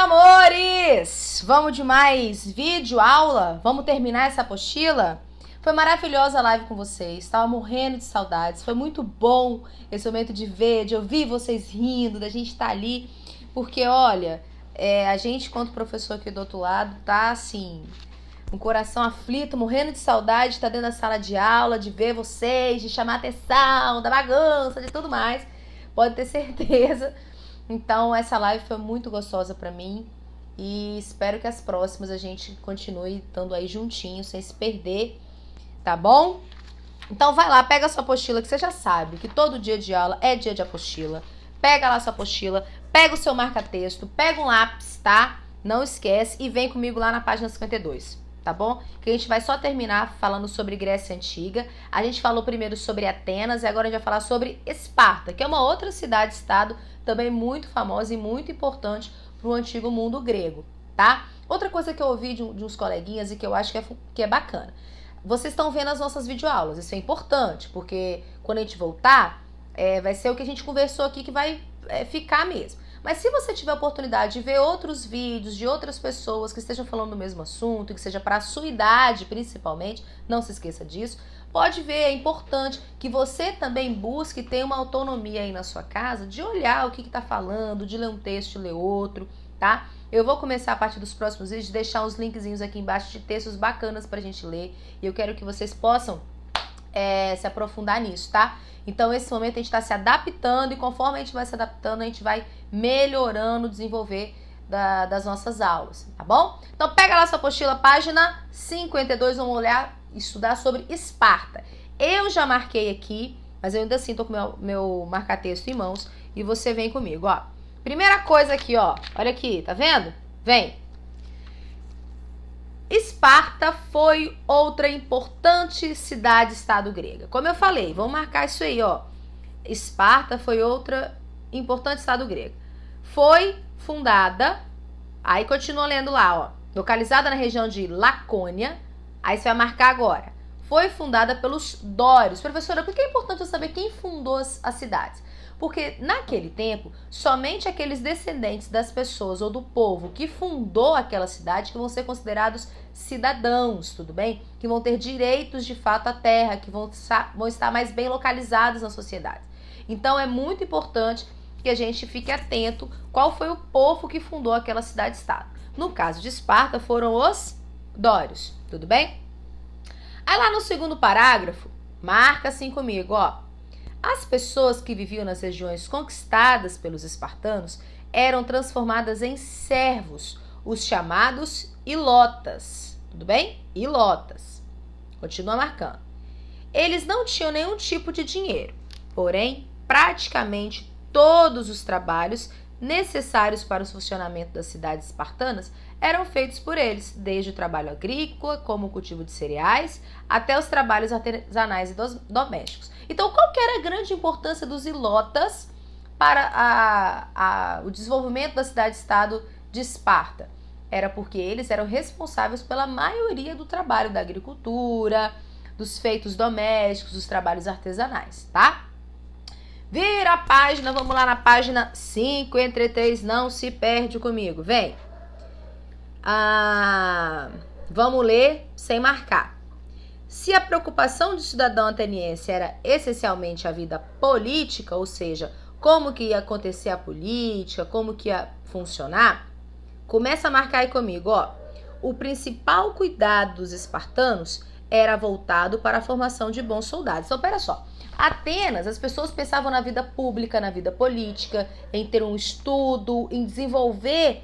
amores! Vamos de mais vídeo, aula? Vamos terminar essa apostila? Foi maravilhosa a live com vocês, estava morrendo de saudades, foi muito bom esse momento de ver, de ouvir vocês rindo, da gente estar ali, porque olha, a gente, quanto professor aqui do outro lado, tá assim, com o coração aflito, morrendo de saudade de estar dentro da sala de aula, de ver vocês, de chamar atenção, da bagunça, de tudo mais, pode ter certeza. Então essa live foi muito gostosa pra mim e espero que as próximas a gente continue estando aí juntinho, sem se perder, tá bom? Então vai lá, pega a sua apostila, que você já sabe que todo dia de aula é dia de apostila. Pega lá a sua apostila, pega o seu marca-texto, pega um lápis, tá? Não esquece e vem comigo lá na página 52, tá bom? Que a gente vai só terminar falando sobre Grécia Antiga. A gente falou primeiro sobre Atenas e agora a gente vai falar sobre Esparta, que é uma outra cidade-estado também muito famosa e muito importante para o antigo mundo grego, tá? Outra coisa que eu ouvi de uns coleguinhas e que eu acho que é bacana. Vocês estão vendo as nossas videoaulas, isso é importante, porque quando a gente voltar, vai ser o que a gente conversou aqui que vai ficar mesmo. Mas se você tiver a oportunidade de ver outros vídeos de outras pessoas que estejam falando do mesmo assunto, que seja para a sua idade principalmente, não se esqueça disso, pode ver, é importante que você também busque ter uma autonomia aí na sua casa de olhar o que está falando, de ler um texto, ler outro, tá? Eu vou começar a partir dos próximos vídeos, deixar uns linkzinhos aqui embaixo de textos bacanas pra gente ler, e eu quero que vocês possam se aprofundar nisso, tá? Então, esse momento a gente está se adaptando e conforme a gente vai se adaptando, a gente vai melhorando o desenvolver das nossas aulas, tá bom? Então, pega lá sua apostila, página 52, vamos olhar, estudar sobre Esparta. Eu já marquei aqui, mas eu ainda assim tô com meu marca-texto em mãos e você vem comigo, ó. Primeira coisa aqui, ó, olha aqui, tá vendo? Vem. Esparta foi outra importante cidade-estado grega. Como eu falei, vamos marcar isso aí, ó. Esparta foi outra importante estado grego. Foi fundada, aí continua lendo lá, ó. Localizada na região de Lacônia, aí você vai marcar agora. Foi fundada pelos dórios. Professora, por que é importante eu saber quem fundou as cidades? Porque naquele tempo, somente aqueles descendentes das pessoas ou do povo que fundou aquela cidade que vão ser considerados cidadãos, tudo bem? Que vão ter direitos de fato à terra, que vão estar mais bem localizados na sociedade. Então é muito importante que a gente fique atento qual foi o povo que fundou aquela cidade-estado. No caso de Esparta foram os dórios, tudo bem? Aí lá no segundo parágrafo, marca assim comigo, ó. As pessoas que viviam nas regiões conquistadas pelos espartanos eram transformadas em servos, os chamados ilotas. Tudo bem? Ilotas. Continua marcando. Eles não tinham nenhum tipo de dinheiro, porém, praticamente todos os trabalhos necessários para o funcionamento das cidades espartanas eram feitos por eles, desde o trabalho agrícola, como o cultivo de cereais, até os trabalhos artesanais e domésticos. Então, qual que era a grande importância dos ilotas para o desenvolvimento da cidade-estado de Esparta? Era porque eles eram responsáveis pela maioria do trabalho da agricultura, dos feitos domésticos, dos trabalhos artesanais, tá? Vira a página, vamos lá na página 53, não se perde comigo, vem. Vamos ler sem marcar. Se a preocupação do cidadão ateniense era essencialmente a vida política, ou seja, como que ia acontecer a política, como que ia funcionar, começa a marcar aí comigo, ó. O principal cuidado dos espartanos era voltado para a formação de bons soldados. Então, pera só. Atenas, as pessoas pensavam na vida pública, na vida política, em ter um estudo, em desenvolver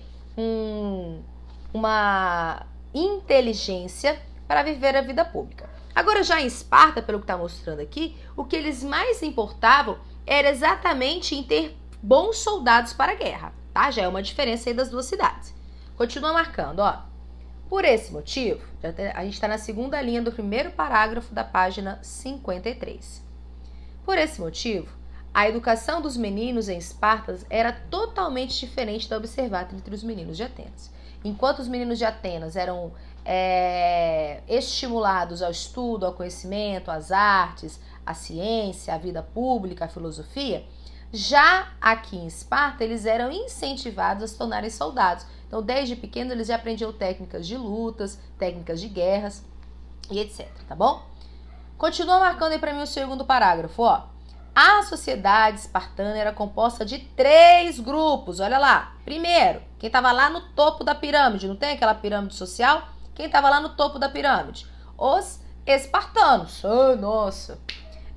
uma inteligência para viver a vida pública. Agora, já em Esparta, pelo que está mostrando aqui, o que eles mais importavam era exatamente em ter bons soldados para a guerra, tá? Já é uma diferença aí das duas cidades. Continua marcando, ó. Por esse motivo, a gente está na segunda linha do primeiro parágrafo da página 53. Por esse motivo, a educação dos meninos em Esparta era totalmente diferente da observada entre os meninos de Atenas. Enquanto os meninos de Atenas eram estimulados ao estudo, ao conhecimento, às artes, à ciência, à vida pública, à filosofia, Já aqui em Esparta, eles eram incentivados a se tornarem soldados. Então, desde pequeno, eles já aprendiam técnicas de lutas, técnicas de guerras e etc, tá bom? Continua marcando aí pra mim o segundo parágrafo, ó. A sociedade espartana era composta de 3 grupos, olha lá. Primeiro, quem estava lá no topo da pirâmide, não tem aquela pirâmide social? Quem estava lá no topo da pirâmide? Os espartanos, oh, nossa,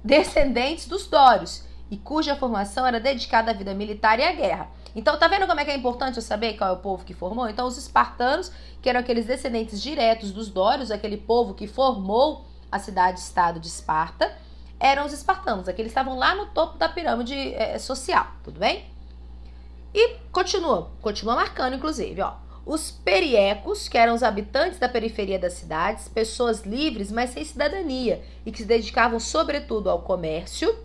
descendentes dos dórios, e cuja formação era dedicada à vida militar e à guerra. Então, tá vendo como é que é importante eu saber qual é o povo que formou? Então, os espartanos, que eram aqueles descendentes diretos dos dórios, aquele povo que formou a cidade-estado de Esparta, eram os espartanos, aqueles que estavam lá no topo da pirâmide social, tudo bem? E continua marcando, inclusive, ó. Os periecos, que eram os habitantes da periferia das cidades, pessoas livres, mas sem cidadania, e que se dedicavam sobretudo ao comércio.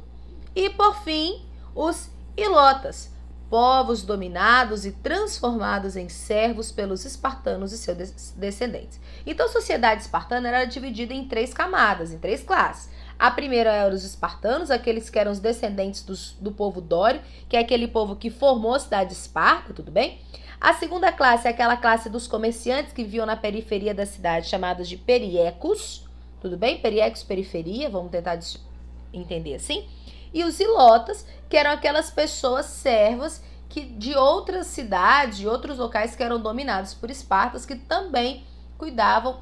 E, por fim, os ilotas, povos dominados e transformados em servos pelos espartanos e seus descendentes. Então, a sociedade espartana era dividida em 3 camadas, em 3 classes. A primeira eram os espartanos, aqueles que eram os descendentes do povo dório, que é aquele povo que formou a cidade de Esparta, tudo bem? A segunda classe é aquela classe dos comerciantes que viviam na periferia da cidade, chamados de periecos, tudo bem? Periecos, periferia, vamos tentar entender assim. E os ilotas, que eram aquelas pessoas servas que de outras cidades, de outros locais que eram dominados por Espartas, que também cuidavam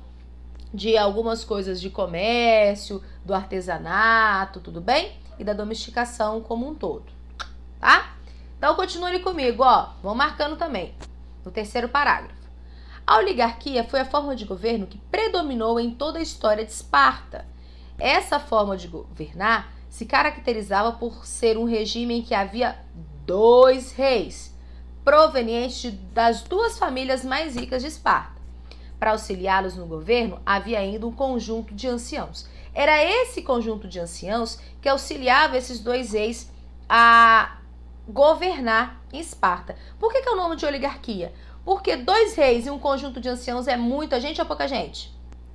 de algumas coisas de comércio, do artesanato, tudo bem? E da domesticação como um todo, tá? Então, continue comigo, ó. Vão marcando também, no terceiro parágrafo. A oligarquia foi a forma de governo que predominou em toda a história de Esparta. Essa forma de governar se caracterizava por ser um regime em que havia 2 reis, provenientes das 2 famílias mais ricas de Esparta. Para auxiliá-los no governo, havia ainda um conjunto de anciãos. Era esse conjunto de anciãos que auxiliava esses 2 reis a governar em Esparta. Por que é o nome de oligarquia? Porque 2 reis e um conjunto de anciãos é muita gente ou pouca gente?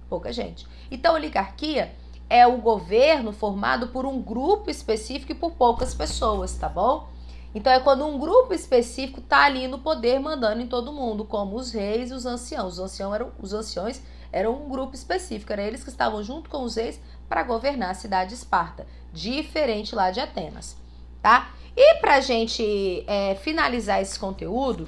Pouca gente. Então, oligarquia é o governo formado por um grupo específico e por poucas pessoas, tá bom? Então, é quando um grupo específico tá ali no poder, mandando em todo mundo, como os reis e os anciãos. Os anciões eram um grupo específico, eram eles que estavam junto com os reis para governar a cidade de Esparta, diferente lá de Atenas, tá? E pra gente finalizar esse conteúdo,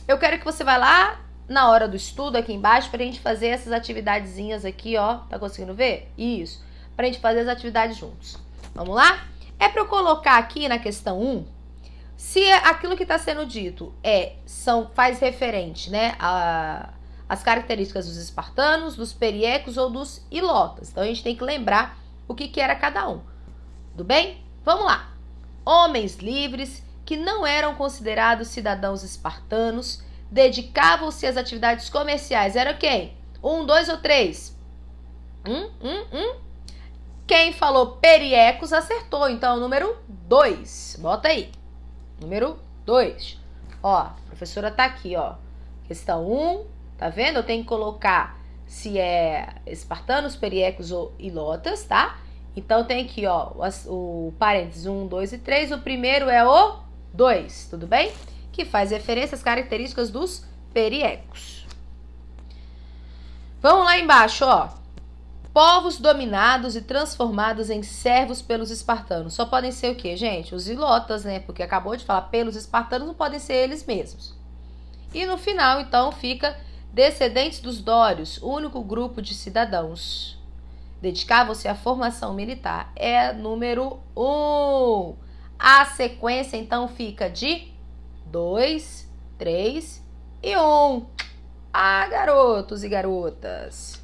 eu quero que você vá lá na hora do estudo, aqui embaixo, pra gente fazer essas atividadezinhas aqui, ó. Tá conseguindo ver? Isso. Pra gente fazer as atividades juntos. Vamos lá? É pra eu colocar aqui na questão 1, se aquilo que está sendo dito faz referente, né, às características dos espartanos, dos periecos ou dos ilotas. Então, a gente tem que lembrar o que era cada um. Tudo bem? Vamos lá. Homens livres que não eram considerados cidadãos espartanos, dedicavam-se às atividades comerciais. Era quem? 1, 2 ou 3? Quem falou periecos acertou. Então, número 2. Bota aí. Número 2. Ó, a professora tá aqui, ó. Questão 1, tá vendo? Eu tenho que colocar se é espartanos, periecos ou ilotas, tá? Então tem aqui, ó, o parênteses 1, 2 e 3. O primeiro é o 2, tudo bem? Que faz referência às características dos periecos. Vamos lá embaixo, ó. Povos dominados e transformados em servos pelos espartanos. Só podem ser o quê, gente? Os ilotas, né? Porque acabou de falar pelos espartanos, não podem ser eles mesmos. E no final, então, fica descendentes dos dórios, único grupo de cidadãos. Dedicavam-se à formação militar. É número 1. A sequência, então, fica de 2, 3 e 1. Ah, garotos e garotas.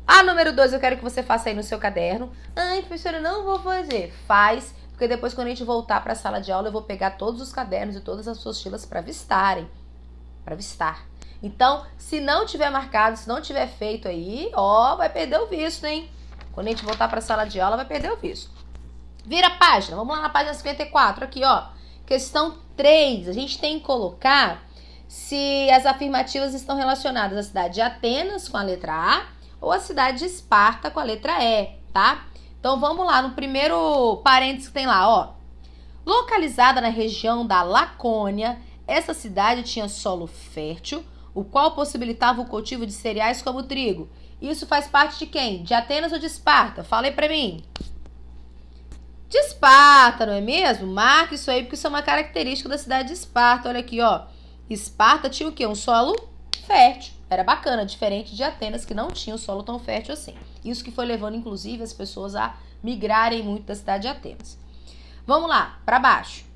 A número 2 eu quero que você faça aí no seu caderno. Ai, professora, não vou fazer. Faz, porque depois quando a gente voltar para a sala de aula eu vou pegar todos os cadernos e todas as apostilas para vistarem. Para vistar. Então, se não tiver marcado, se não tiver feito aí, ó, vai perder o visto, hein? Quando a gente voltar para a sala de aula vai perder o visto. Vira a página, vamos lá na página 54, aqui, ó. Questão 3, a gente tem que colocar se as afirmativas estão relacionadas à cidade de Atenas com a letra A ou a cidade de Esparta com a letra E, tá? Então, vamos lá no primeiro parênteses que tem lá, ó. Localizada na região da Lacônia, essa cidade tinha solo fértil, o qual possibilitava o cultivo de cereais como o trigo. Isso faz parte de quem? De Atenas ou de Esparta? Fala aí pra mim. De Esparta, não é mesmo? Marca isso aí, porque isso é uma característica da cidade de Esparta. Olha aqui, ó. Esparta tinha o quê? Um solo fértil. Era bacana, diferente de Atenas, que não tinha um solo tão fértil assim. Isso que foi levando, inclusive, as pessoas a migrarem muito da cidade de Atenas. Vamos lá, para baixo.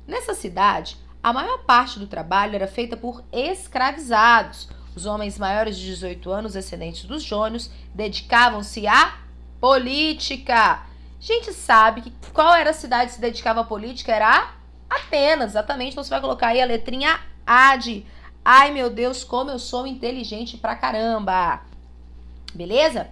Nessa cidade, a maior parte do trabalho era feita por escravizados. Os homens maiores de 18 anos, descendentes dos jônios, dedicavam-se à política. A gente sabe que qual era a cidade que se dedicava à política? Era Atenas, exatamente. Então você vai colocar aí a letrinha A de... Ai, meu Deus, como eu sou inteligente pra caramba. Beleza?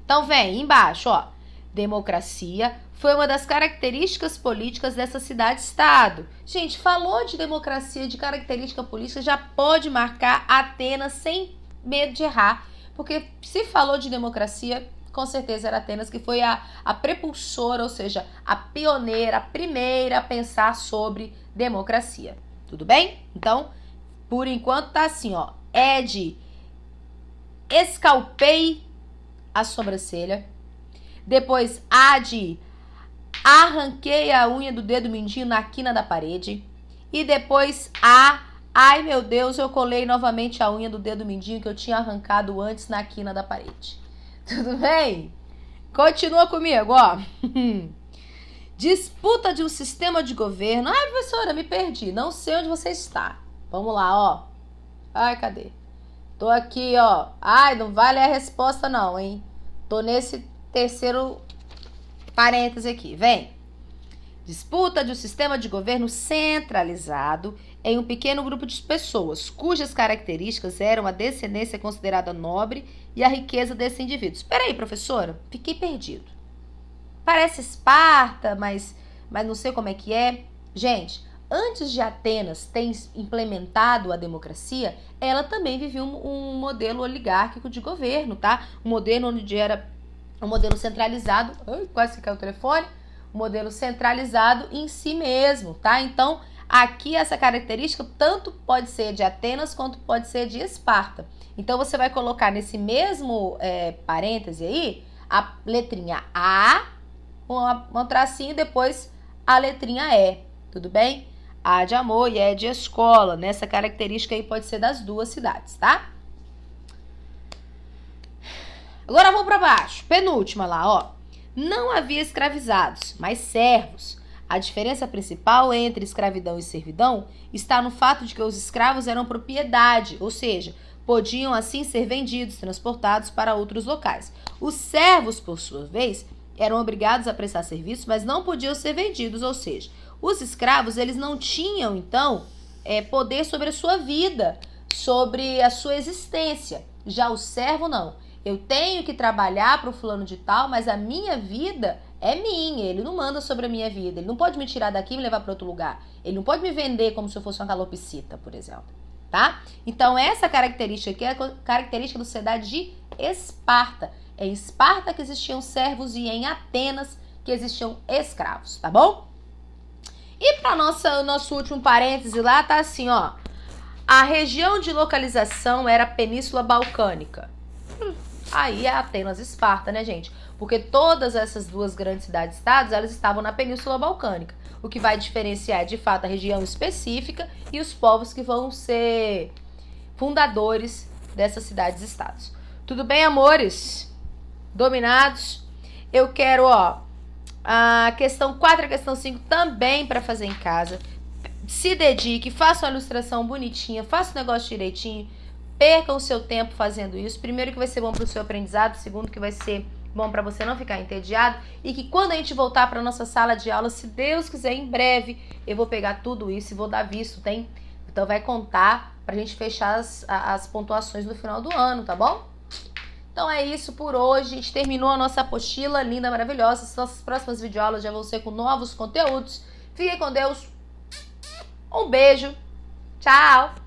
Então vem embaixo, ó. Democracia foi uma das características políticas dessa cidade-estado. Gente, falou de democracia, de característica política, já pode marcar Atenas sem medo de errar. Porque se falou de democracia, com certeza era Atenas, que foi a prepulsora, ou seja, a pioneira, a primeira a pensar sobre democracia. Tudo bem? Então, por enquanto tá assim, ó. Ed, escalpei a sobrancelha. Depois, Ad, arranquei a unha do dedo mindinho na quina da parede. E depois, ai meu Deus, eu colei novamente a unha do dedo mindinho que eu tinha arrancado antes na quina da parede. Tudo bem? Continua comigo, ó. Disputa de um sistema de governo. Ai, professora, me perdi. Não sei onde você está. Vamos lá, ó. Ai, cadê? Tô aqui, ó. Ai, não vale a resposta não, hein? Tô nesse terceiro parêntese aqui. Vem. Disputa de um sistema de governo centralizado em um pequeno grupo de pessoas, cujas características eram a descendência considerada nobre e a riqueza desses indivíduos. Espera aí, professora. Fiquei perdido. Parece Esparta, mas não sei como é que é. Gente, antes de Atenas ter implementado a democracia, ela também vivia um modelo oligárquico de governo, tá? Um modelo onde era um modelo centralizado. Ai, quase que caiu o telefone. Um modelo centralizado em si mesmo, tá? Então, aqui essa característica tanto pode ser de Atenas quanto pode ser de Esparta. Então, você vai colocar nesse mesmo parêntese aí a letrinha A, um tracinho e depois a letrinha E, tudo bem? A de amor e E de escola. Nessa característica aí pode ser das duas cidades, tá? Agora vamos para baixo. Penúltima lá, ó. Não havia escravizados, mas servos. A diferença principal entre escravidão e servidão está no fato de que os escravos eram propriedade, ou seja, podiam assim ser vendidos, transportados para outros locais. Os servos, por sua vez, eram obrigados a prestar serviço, mas não podiam ser vendidos, ou seja, os escravos eles não tinham, então, poder sobre a sua vida, sobre a sua existência. Já o servo, não. Eu tenho que trabalhar para o fulano de tal, mas a minha vida é minha. Ele não manda sobre a minha vida. Ele não pode me tirar daqui e me levar para outro lugar. Ele não pode me vender como se eu fosse uma calopsita, por exemplo. Tá? Então, essa característica aqui é a característica da sociedade de Esparta. É em Esparta que existiam servos e em Atenas que existiam escravos, tá bom? E para nosso último parêntese lá, tá assim, ó. A região de localização era a Península Balcânica. Aí é Atenas e Esparta, né, gente? Porque todas essas duas grandes cidades-estados, elas estavam na Península Balcânica. O que vai diferenciar, de fato, a região específica e os povos que vão ser fundadores dessas cidades-estados. Tudo bem, amores? Dominados? Eu quero, ó, a questão 4 e a questão 5 também para fazer em casa. Se dedique, faça uma ilustração bonitinha, faça o negócio direitinho. Perca o seu tempo fazendo isso. Primeiro que vai ser bom para o seu aprendizado, segundo que vai ser bom para você não ficar entediado e que quando a gente voltar para nossa sala de aula, se Deus quiser, em breve, eu vou pegar tudo isso e vou dar visto, tem? Então vai contar pra gente fechar as pontuações no final do ano, tá bom? Então é isso por hoje. A gente terminou a nossa apostila linda, maravilhosa. As nossas próximas videoaulas já vão ser com novos conteúdos. Fiquem com Deus. Um beijo. Tchau.